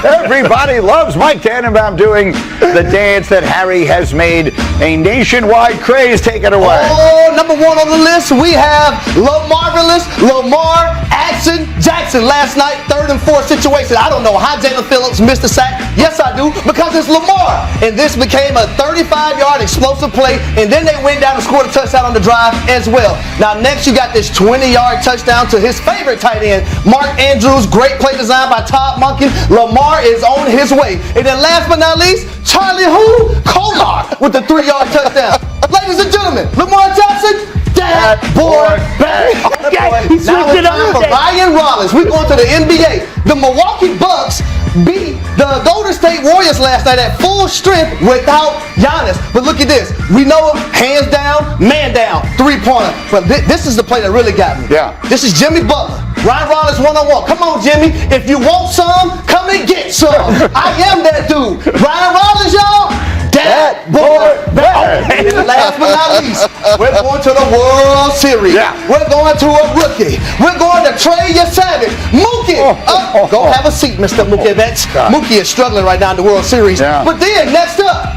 Everybody loves Mike Tannenbaum doing the dance that Harry has made a nationwide craze. Take it away. Oh, number one on the list, we have Lamar Jackson last night, 3rd and 4 situation. I don't know how Jalen Phillips missed the sack. Yes, I do, because it's Lamar. And this became a 35-yard explosive play, and then they went down and scored a touchdown on the drive as well. Now, next you got this 20-yard touchdown to his favorite tight end, Mark Andrews. Great play design by Todd Monken. Lamar is on his way. And then last but not least, Charlie Kolar with the 3-yard touchdown. Ladies and gentlemen, Lamar Jackson, that boy back. He switched it up. For Ryan Rollins, we're going to the NBA. The Milwaukee Bucks beat the Golden State Warriors last night at full strength without Giannis. But look at this. We know him, hands down, man down, 3-pointer. But this is the play that really got me. Yeah. This is Jimmy Butler. Ryan Rollins one-on-one. Come on, Jimmy. If you want some, come and get some. I am that dude. Ryan Rollins, y'all. That boy back. And last but not least, we're going to the World Series. Yeah. We're going to a rookie. We're going to Trey Savage. Mookie. Go have a seat, Mr. Mookie Betts. Mookie is struggling right now in the World Series. Yeah. But then, next up,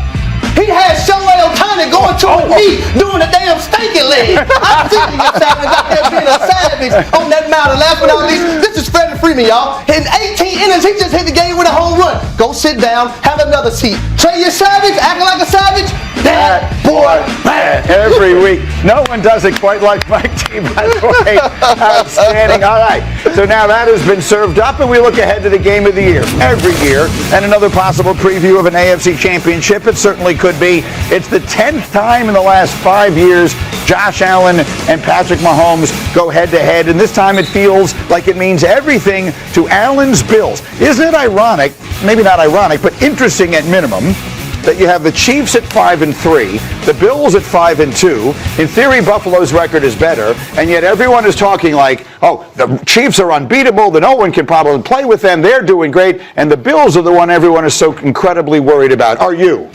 he has Shohei Ohtani going to a knee doing a damn stanky leg. I'm seeing you Savage out there being a savage on that mountain. Last but not least, this is Freddie Freeman, y'all. In 18 innings, he just hit the game with a home run. Go sit down, have another seat. Trey Savage, acting like a savage. That boy bad. Every week. No one does it quite like Mike T, by the way. Outstanding. All right. So now that has been served up, and we look ahead to the game of the year. Every year. And another possible preview of an AFC championship. It certainly could be. It's the 10th time in the last 5 years Josh Allen and Patrick Mahomes go head-to-head, and this time it feels like it means everything to Allen's Bills. Isn't it ironic, maybe not ironic, but interesting at minimum, that you have the Chiefs at 5-3, the Bills at 5-2. In theory, Buffalo's record is better, and yet everyone is talking like, oh, the Chiefs are unbeatable, that no one can probably play with them, they're doing great, and the Bills are the one everyone is so incredibly worried about. Are you?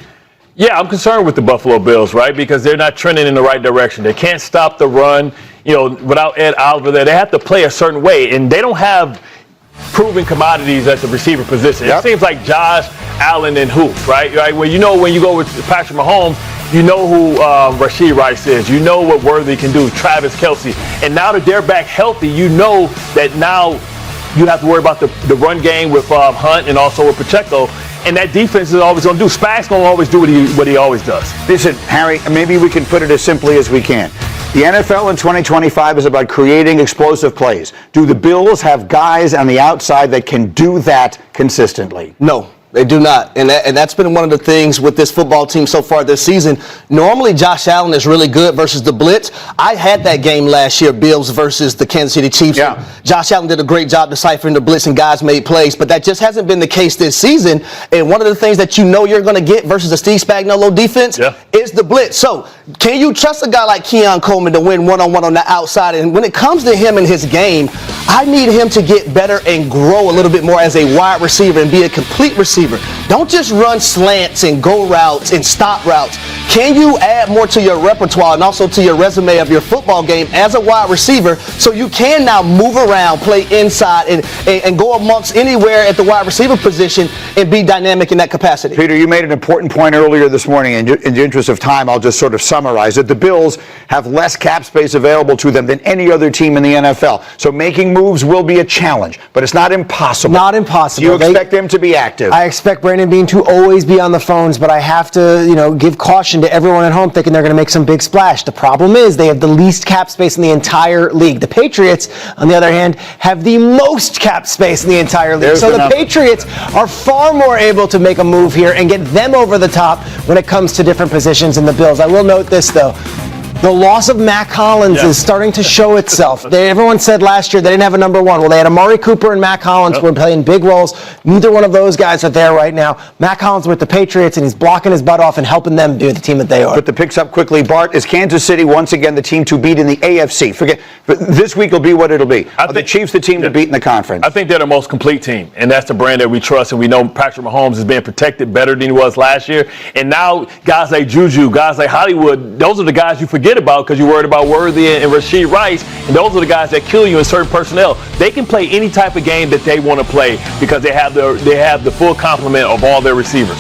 Yeah, I'm concerned with the Buffalo Bills, right? Because they're not trending in the right direction. They can't stop the run, without Ed Oliver there. They have to play a certain way, and they don't have proven commodities at the receiver position. Yep. It seems like Josh Allen and Hoops, right? Well, when you go with Patrick Mahomes, you know who Rashee Rice is. You know what Worthy can do, Travis Kelce. And now that they're back healthy, you know that now you have to worry about the run game with Hunt and also with Pacheco. And that defense is always going to do. Spags going to always do what he always does. Listen, Harry, maybe we can put it as simply as we can. The NFL in 2025 is about creating explosive plays. Do the Bills have guys on the outside that can do that consistently? No. They do not, and that's been one of the things with this football team so far this season. Normally, Josh Allen is really good versus the blitz. I had that game last year, Bills versus the Kansas City Chiefs. Yeah. Josh Allen did a great job deciphering the blitz, and guys made plays, but that just hasn't been the case this season. And one of the things that you know you're going to get versus the Steve Spagnuolo defense is the blitz. So can you trust a guy like Keon Coleman to win one-on-one on the outside? And when it comes to him and his game, I need him to get better and grow a little bit more as a wide receiver and be a complete receiver. Don't just run slants and go routes and stop routes. Can you add more to your repertoire and also to your resume of your football game as a wide receiver so you can now move around, play inside, and go amongst anywhere at the wide receiver position and be dynamic in that capacity? Peter, you made an important point earlier this morning. In the interest of time, I'll just sort of summarize it. The Bills have less cap space available to them than any other team in the NFL. So making moves will be a challenge, but it's not impossible. Not impossible. You expect them to be active. I expect Brandon Beane to always be on the phones, but I have to, give caution to everyone at home thinking they're going to make some big splash. The problem is they have the least cap space in the entire league. The Patriots, on the other hand, have the most cap space in the entire league. So the Patriots are far more able to make a move here and get them over the top when it comes to different positions in the Bills. I will note this, though. The loss of Mac Hollins is starting to show itself. Everyone said last year they didn't have a number one. Well, they had Amari Cooper and Mac Hollins who were playing big roles. Neither one of those guys are there right now. Mac Hollins with the Patriots, and he's blocking his butt off and helping them be the team that they are. Put the picks up quickly. Bart, is Kansas City once again the team to beat in the AFC? But this week will be what it'll be. Are the Chiefs the team to beat in the conference? I think they're the most complete team, and that's the brand that we trust, and we know Patrick Mahomes is being protected better than he was last year. And now guys like Juju, guys like Hollywood, those are the guys you forget forget about because you're worried about Worthy and Rashee Rice. And those are the guys that kill you in certain personnel. They can play any type of game that they want to play because they have the full complement of all their receivers.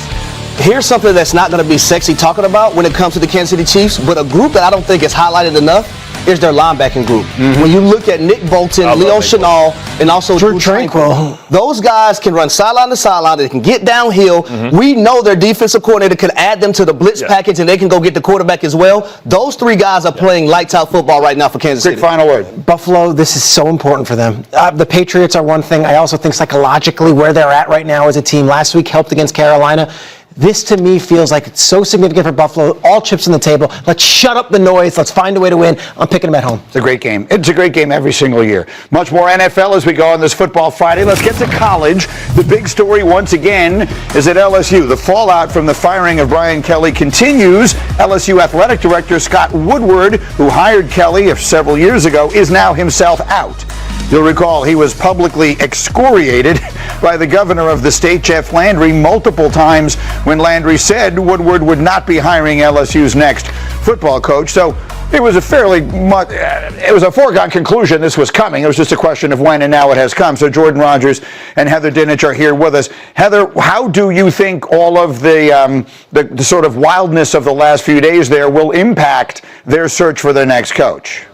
Here's something that's not going to be sexy talking about when it comes to the Kansas City Chiefs, but a group that I don't think is highlighted enough is their linebacking group. When you look at Nick Bolton, Leo Chenal, and also Drew Tranquill, those guys can run sideline to sideline. They can get downhill. We know their defensive coordinator can add them to the blitz package, and they can go get the quarterback as well. Those three guys are playing lights out football right now for Kansas City. Final word. Buffalo, this is so important for them. The Patriots are one thing. I also think psychologically where they're at right now as a team. Last week helped against Carolina. This, to me, feels like it's so significant for Buffalo. All chips on the table. Let's shut up the noise. Let's find a way to win. I'm picking them at home. It's a great game. It's a great game every single year. Much more NFL as we go on this Football Friday. Let's get to college. The big story, once again, is at LSU. The fallout from the firing of Brian Kelly continues. LSU Athletic Director Scott Woodward, who hired Kelly several years ago, is now himself out. You'll recall he was publicly excoriated by the governor of the state, Jeff Landry, multiple times when Landry said Woodward would not be hiring LSU's next football coach. So it was a foregone conclusion this was coming. It was just a question of when, and now it has come. So Jordan Rogers and Heather Dinich are here with us. Heather, how do you think all of the sort of wildness of the last few days there will impact their search for their next coach?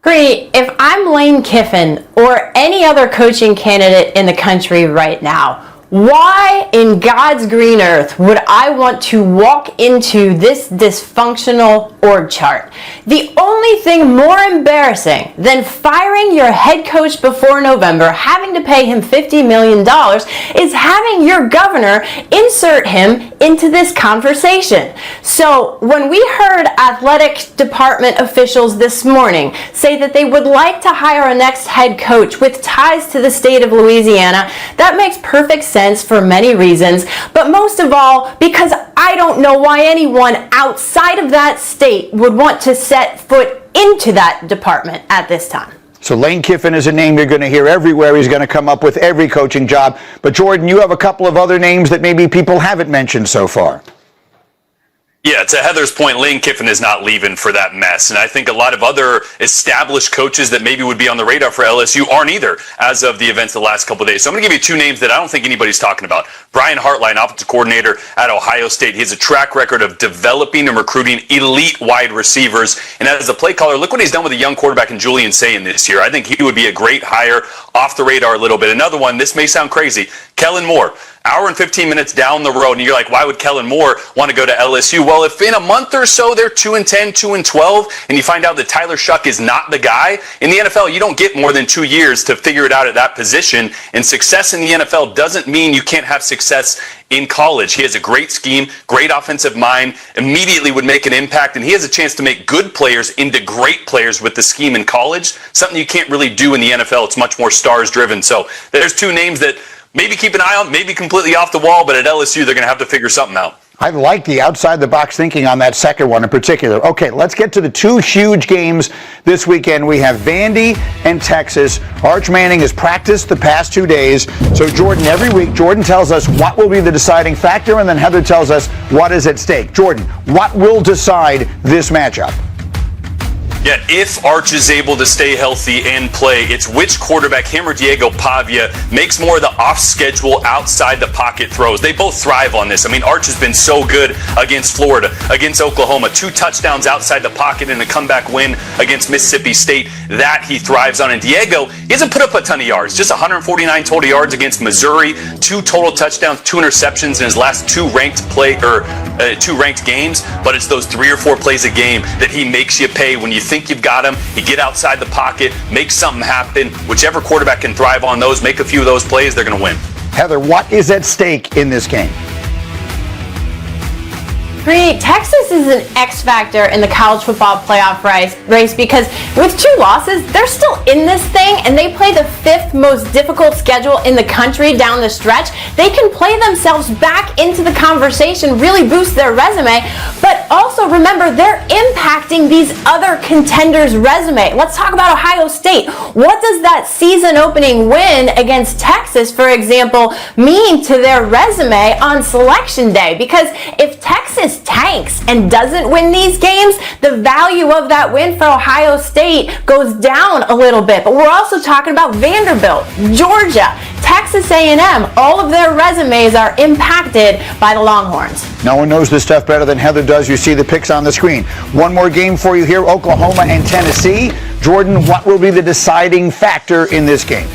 Great. If I'm Lane Kiffin or any other coaching candidate in the country right now, why in God's green earth would I want to walk into this dysfunctional org chart? The only thing more embarrassing than firing your head coach before November, having to pay him $50 million, is having your governor insert him into this conversation. So when we heard athletic department officials this morning say that they would like to hire a next head coach with ties to the state of Louisiana, that makes perfect sense for many reasons, but most of all because I don't know why anyone outside of that state would want to set foot into that department at this time. So Lane Kiffin is a name you're going to hear everywhere. He's going to come up with every coaching job. But Jordan, you have a couple of other names that maybe people haven't mentioned so far. Yeah, to Heather's point, Lane Kiffin is not leaving for that mess. And I think a lot of other established coaches that maybe would be on the radar for LSU aren't either as of the events of the last couple of days. So I'm going to give you two names that I don't think anybody's talking about. Brian Hartline, offensive coordinator at Ohio State. He has a track record of developing and recruiting elite wide receivers. And as a play caller, look what he's done with a young quarterback in Julian Sayin this year. I think he would be a great hire, off the radar a little bit. Another one, this may sound crazy, Kellen Moore. Hour and 15 minutes down the road, and you're like, why would Kellen Moore want to go to LSU? Well, if in a month or so they're 2-10, 2-12, and you find out that Tyler Shuck is not the guy, in the NFL, you don't get more than 2 years to figure it out at that position. And success in the NFL doesn't mean you can't have success in college. He has a great scheme, great offensive mind, immediately would make an impact, and he has a chance to make good players into great players with the scheme in college, something you can't really do in the NFL. It's much more stars driven. So there's two names that maybe keep an eye on, maybe completely off the wall, but at LSU, they're going to have to figure something out. I like the outside-the-box thinking on that second one in particular. Okay, let's get to the two huge games this weekend. We have Vandy and Texas. Arch Manning has practiced the past 2 days. So, Jordan, every week, Jordan tells us what will be the deciding factor, and then Heather tells us what is at stake. Jordan, what will decide this matchup? Yeah, if Arch is able to stay healthy and play, it's which quarterback, him or Diego Pavia, makes more of the off-schedule, outside-the-pocket throws. They both thrive on this. I mean, Arch has been so good against Florida, against Oklahoma. 2 touchdowns outside the pocket in a comeback win against Mississippi State. That he thrives on. And Diego, he hasn't put up a ton of yards. Just 149 total yards against Missouri. 2 total touchdowns, 2 interceptions in his last 2 ranked games. But it's those 3 or 4 plays a game that he makes you pay when you think you've got him. You get outside the pocket, make something happen. Whichever quarterback can thrive on those, make a few of those plays, they're going to win. Heather, what is at stake in this game? Texas is an X factor in the college football playoff race because with 2 losses, they're still in this thing, and they play the 5th most difficult schedule in the country down the stretch. They can play themselves back into the conversation, really boost their resume, but also remember they're impacting these other contenders' resume. Let's talk about Ohio State. What does that season opening win against Texas, for example, mean to their resume on selection day? Because if Texas offense tanks and doesn't win these games, the value of that win for Ohio State goes down a little bit. But we're also talking about Vanderbilt, Georgia, Texas A&M. All of their resumes are impacted by the Longhorns. No one knows this stuff better than Heather does. You see the picks on the screen. One more game for you here, Oklahoma and Tennessee. Jordan, what will be the deciding factor in this game?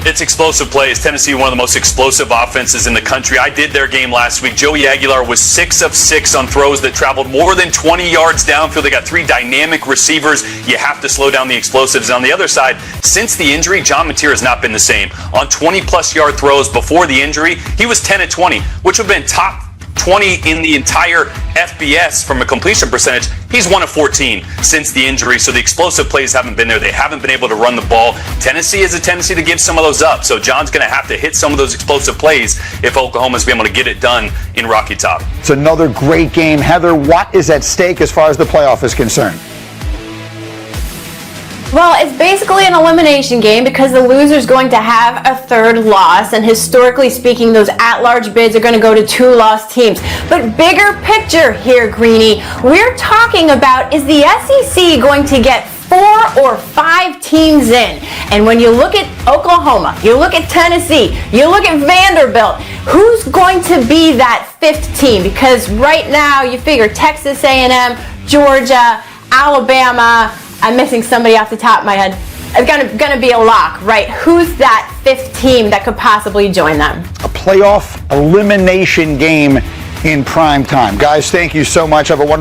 It's explosive plays. Tennessee, one of the most explosive offenses in the country. I did their game last week. Joey Aguilar was 6 of 6 on throws that traveled more than 20 yards downfield. They got 3 dynamic receivers. You have to slow down the explosives. And on the other side, since the injury, John Mateer has not been the same. On 20-plus yard throws before the injury, he was 10 of 20, which would have been top 20 in the entire FBS from a completion percentage. He's 1 of 14 since the injury, so the explosive plays haven't been there. They haven't been able to run the ball. Tennessee has a tendency to give some of those up, so John's going to have to hit some of those explosive plays if Oklahoma's been able to get it done in Rocky Top. It's another great game. Heather, what is at stake as far as the playoff is concerned? Well, it's basically an elimination game because the loser's going to have a third loss, and historically speaking, those at-large bids are going to go to 2 lost teams. But bigger picture here, Greeny, we're talking about, is the SEC going to get 4 or 5 teams in? And when you look at Oklahoma, you look at Tennessee, you look at Vanderbilt, who's going to be that 5th team? Because right now you figure Texas A&M, Georgia, Alabama, I'm missing somebody off the top of my head. It's gonna be a lock, right? Who's that 5th team that could possibly join them? A playoff elimination game in prime time. Guys, thank you so much. Have a wonderful